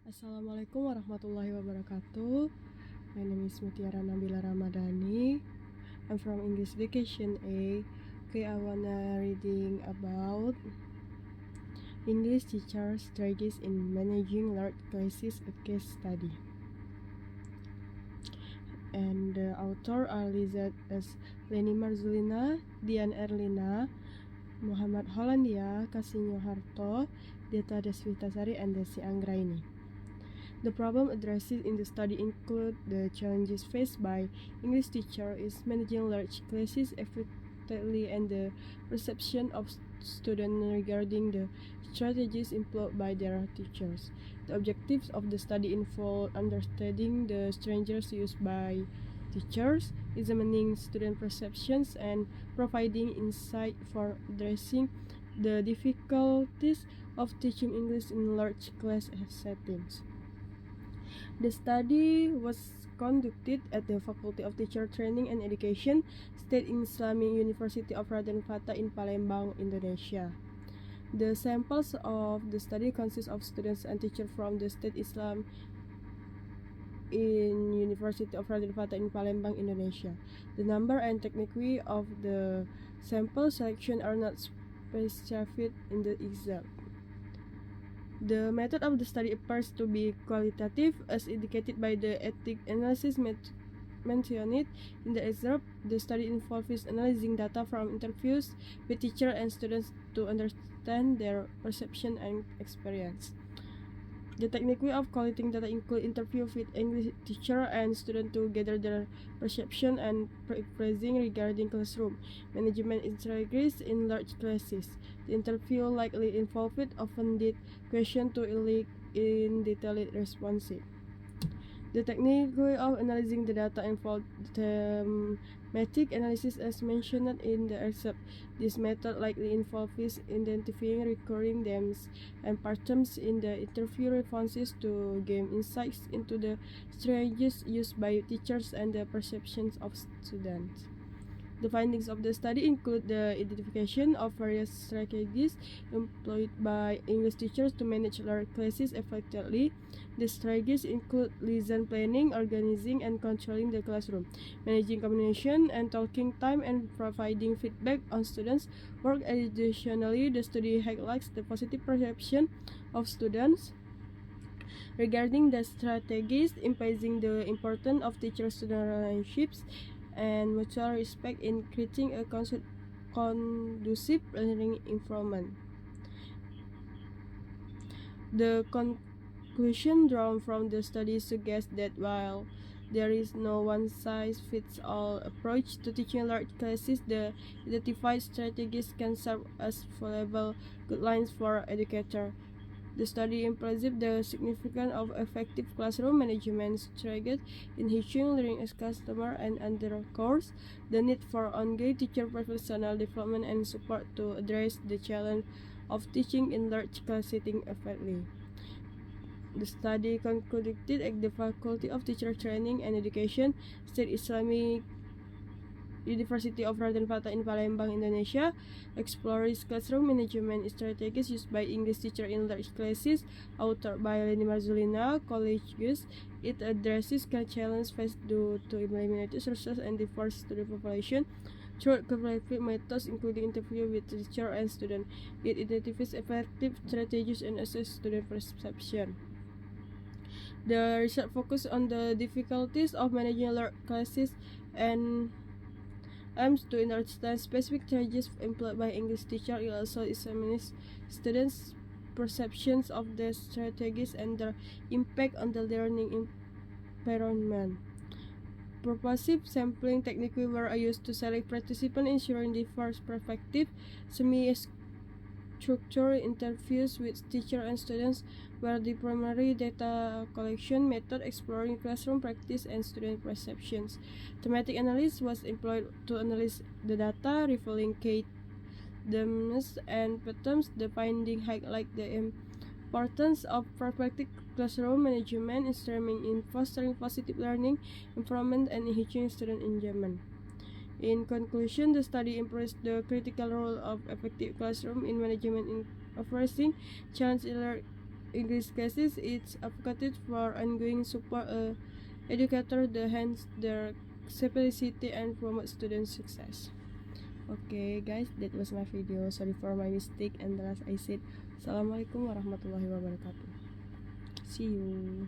Assalamualaikum warahmatullahi wabarakatuh. My name is Mutiara Nabila Ramadhani. I'm from English Education A. Okay, I wanna reading about English teacher strategies in managing large classes, a case study. And the author are listed as Leni Marzulina, Dian Erlina, Muhammad Hollandia, Kasinyo Harto, Deta Desvitasari, and Desi Anggraini. The problem addressed in the study include the challenges faced by English teachers is managing large classes effectively and the perception of students regarding the strategies employed by their teachers. The objectives of the study involve understanding the strategies used by teachers, examining student perceptions, and providing insight for addressing the difficulties of teaching English in large class settings. The study was conducted at the Faculty of Teacher Training and Education, State Islamic University of Raden Fatah in Palembang, Indonesia. The samples of the study consist of students and teachers from the State Islam in University of Raden Fatah in Palembang, Indonesia. The number and technique of the sample selection are not specified in the exam. The method of the study appears to be qualitative, as indicated by the ethic analysis mentioned in the excerpt. The study involves analyzing data from interviews with teachers and students to understand their perception and experience. The technique of collecting data include interview with English teacher and student to gather their perception and phrasing regarding classroom management strategies in large classes. The interview likely involved open-ended question to elicit in detailed responses. The technique of analyzing the data involved thematic analysis as mentioned in the excerpt. This method likely involves identifying recurring themes and patterns in the interview responses to gain insights into the strategies used by teachers and the perceptions of students. The findings of the study include the identification of various strategies employed by English teachers to manage large classes effectively. The strategies include lesson planning, organizing and controlling the classroom, managing communication and talking time, and providing feedback on students' work. Additionally, the study highlights the positive perception of students regarding the strategies, emphasizing the importance of teacher-student relationships and mutual respect in creating a conducive learning environment. The conclusion drawn from the study suggests that while there is no one-size-fits-all approach to teaching large classes, the identified strategies can serve as valuable guidelines for educators. The study emphasizes the significance of effective classroom management strategies in teaching, learning as customer, and underscores the need for ongoing teacher professional development and support to address the challenge of teaching in large class settings effectively. The study conducted at the Faculty of Teacher Training and Education, State Islamic University of Raden Fatah in Palembang, Indonesia, explores classroom management strategies used by English teachers in large classes, authored by Leni Marzulina, colleagues. It addresses challenges faced due to limited resources and diverse student population through collaborative methods, including interview with teacher and student. It identifies effective strategies and assess student perception. The research focused on the difficulties of managing large classes and aims to understand specific strategies employed by English teachers. It also examines students' perceptions of the strategies and their impact on the learning environment. Purposive sampling techniques were used to select participants, ensuring diverse perspectives. Semi-structured interviews with teachers and students were the primary data collection method, exploring classroom practice and student perceptions. Thematic analysis was employed to analyze the data, revealing key themes and patterns. The findings highlight the importance of proactive classroom management in fostering positive learning environment and enhancing student engagement. In conclusion, the study emphasized the critical role of effective classroom in management in addressing challenges in English cases, it's advocated for ongoing support educator to enhance their simplicity and promote student success. Okay guys, that was my video. Sorry for my mistake and the last I said. Assalamualaikum warahmatullahi wabarakatuh. See you.